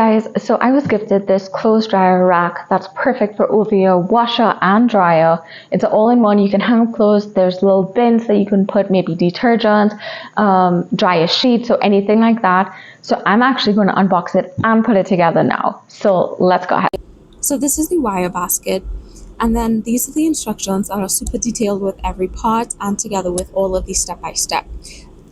Guys, so I was gifted this clothes dryer rack that's perfect for over your washer and dryer. It's an all-in-one. You can hang clothes. There's little bins that you can put maybe detergent, dryer sheets, or anything like that. So I'm actually going to unbox it and put it together now. So let's go ahead. So this is the wire basket, and then these are the instructions that are super detailed with every part and together with all of the step-by-step.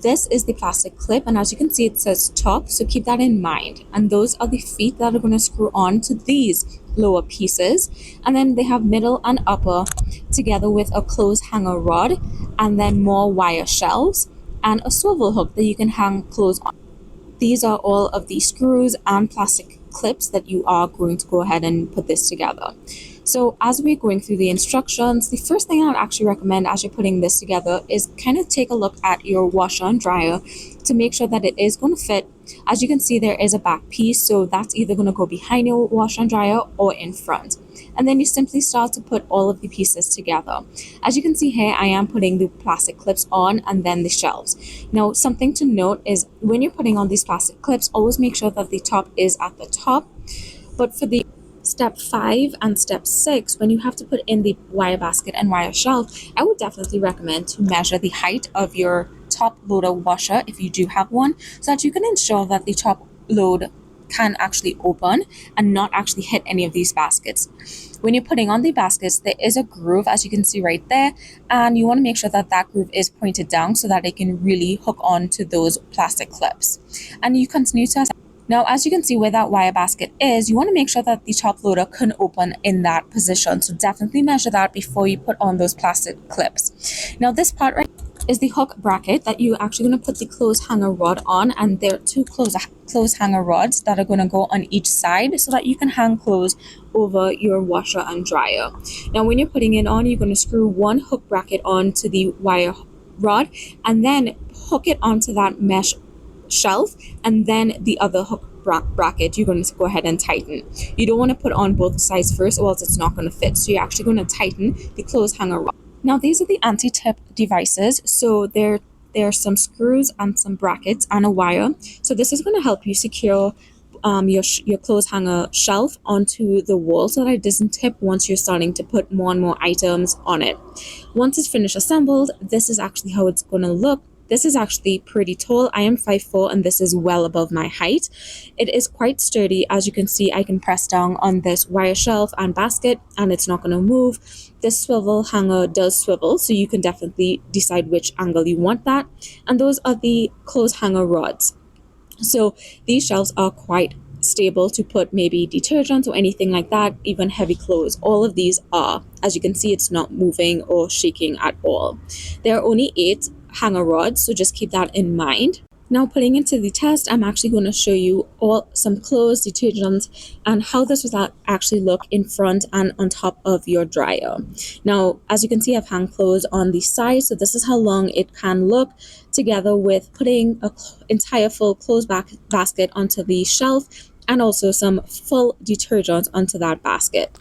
This is the plastic clip, and as you can see it says top, so keep that in mind. And those are the feet that are going to screw on to these lower pieces, and then they have middle and upper together with a clothes hanger rod, and then more wire shelves and a swivel hook that you can hang clothes on. These are all of the screws and plastic clips that you are going to go ahead and put this together. So as we're going through the instructions, the first thing I would actually recommend as you're putting this together is kind of take a look at your washer and dryer to make sure that it is going to fit. As you can see, there is a back piece, so that's either going to go behind your washer and dryer or in front. And then you simply start to put all of the pieces together. As you can see here, I am putting the plastic clips on and then the shelves. Now, something to note is when you're putting on these plastic clips, always make sure that the top is at the top. But for the step 5 and step 6, when you have to put in the wire basket and wire shelf, I would definitely recommend to measure the height of your top loader washer if you do have one, so that you can ensure that the top load can actually open and not actually hit any of these baskets. When you're putting on the baskets, there is a groove, as you can see right there, and you want to make sure that that groove is pointed down so that it can really hook on to those plastic clips. And you continue to now, as you can see where that wire basket is, you want to make sure that the top loader can open in that position. So definitely measure that before you put on those plastic clips. Now, this part right is the hook bracket that you're actually going to put the clothes hanger rod on, and there are 2 clothes hanger rods that are going to go on each side so that you can hang clothes over your washer and dryer. Now, when you're putting it on, you're going to screw one hook bracket onto the wire rod and then hook it onto that mesh shelf, and then the other hook bracket you're going to go ahead and tighten. You don't want to put on both sides first, or else it's not going to fit. So you're actually going to tighten the clothes hanger rod. Now, these are the anti-tip devices. So there are some screws and some brackets and a wire. So this is going to help you secure your clothes hanger shelf onto the wall so that it doesn't tip once you're starting to put more and more items on it. Once it's finished assembled, this is actually how it's going to look. This is actually pretty tall. I am 5'4", and this is well above my height. It is quite sturdy. As you can see, I can press down on this wire shelf and basket and it's not going to move. This swivel hanger does swivel, so you can definitely decide which angle you want that. And those are the clothes hanger rods. So these shelves are quite stable to put maybe detergent or anything like that, even heavy clothes. All of these are. As you can see, it's not moving or shaking at all. There are only 8 hanger rods, so just keep that in mind. Now, putting into the test, I'm actually going to show you some clothes, detergents, and how this will actually look in front and on top of your dryer. Now, as you can see, I've hung clothes on the side, so this is how long it can look together with putting an entire full clothes basket onto the shelf and also some full detergent onto that basket.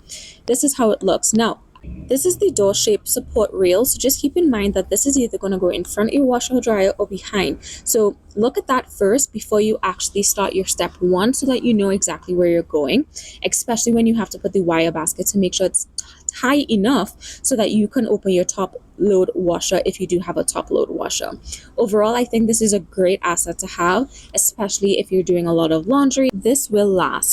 This is how it looks. Now, this is the door shape support rail, so just keep in mind that this is either going to go in front of your washer or dryer or behind. So look at that first before you actually start your step 1 so that you know exactly where you're going, especially when you have to put the wire basket to make sure it's high enough so that you can open your top load washer if you do have a top load washer. Overall, I think this is a great asset to have, especially if you're doing a lot of laundry. This will last.